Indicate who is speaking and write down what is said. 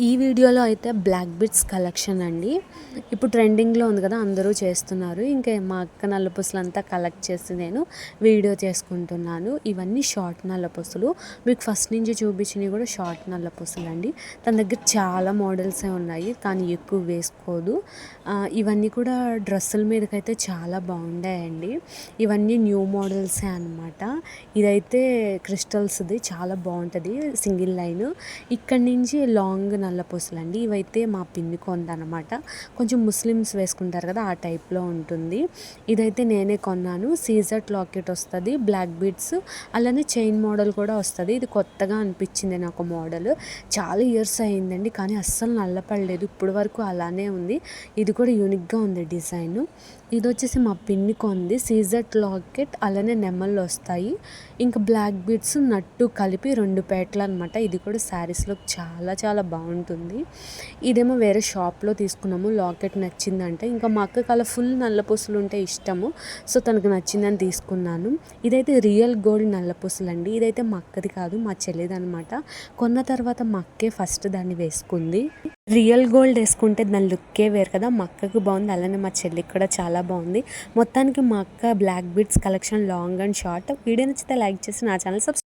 Speaker 1: ఈ వీడియోలో అయితే బ్లాక్ బిట్స్ కలెక్షన్ అండి. ఇప్పుడు ట్రెండింగ్లో ఉంది కదా, అందరూ చేస్తున్నారు. ఇంకా మా అక్క నల్లపూసలంతా కలెక్ట్ చేసి నేను వీడియో చేసుకుంటున్నాను. ఇవన్నీ షార్ట్ నల్లపూసలు. మీకు ఫస్ట్ నుంచి చూపించినవి కూడా షార్ట్ నల్లపూసలు అండి. తన దగ్గర చాలా మోడల్సే ఉన్నాయి, కానీ ఎక్కువ వేసుకోదు. ఇవన్నీ కూడా డ్రెస్సుల మీదకైతే చాలా బాగుండాయండి. ఇవన్నీ న్యూ మోడల్సే అనమాట. ఇదైతే క్రిస్టల్స్ది, చాలా బాగుంటుంది సింగిల్ లైన్. ఇక్కడ నుంచి లాంగ్ నల్లపూసలు అండి. ఇవైతే మా పిన్ని కొందనమాట. కొంచెం ముస్లిమ్స్ వేసుకుంటారు కదా, ఆ టైప్లో ఉంటుంది. ఇదైతే నేనే కొన్నాను. సీజర్ లాకెట్ వస్తుంది, బ్లాక్ బీడ్స్, అలానే చైన్ మోడల్ కూడా వస్తుంది. ఇది కొత్తగా అనిపించింది నాకు మోడల్. చాలా ఇయర్స్ అయిందండి, కానీ అస్సలు నల్లపడలేదు. ఇప్పటి వరకు అలానే ఉంది. ఇది కూడా యూనిక్గా ఉంది డిజైన్. ఇది వచ్చేసి మా పిన్ని కొంది. సీజర్ లాకెట్, అలానే నెమళ్ళు వస్తాయి. ఇంకా బ్లాక్ బీడ్స్ నట్టు కలిపి 2 పేటలు అనమాట. ఇది కూడా శారీస్లో చాలా చాలా బాగుంటుంది. ఇదేమో వేరే షాప్లో తీసుకున్నాము. లాకెట్ నచ్చిందంటే, ఇంకా మా అక్కకి అలా ఫుల్ నల్లపూసలు ఉంటే ఇష్టము, సో తనకు నచ్చిందని తీసుకున్నాను. ఇదైతే రియల్ గోల్డ్ నల్లపూసలు అండి. ఇదైతే మా అక్కది కాదు, మా చెల్లిది అనమాట. కొన్న తర్వాత మా అక్కే ఫస్ట్ దాన్ని వేసుకుంది. రియల్ గోల్డ్ వేసుకుంటే దాని లుక్కే వేరు కదా. మా అక్కకు బాగుంది, అలానే మా చెల్లికి కూడా చాలా బాగుంది. మొత్తానికి మా అక్క black beads collection long and short. Video నచ్చితే లైక్ చేసి నా ఛానల్ సబ్స్క్రైబ్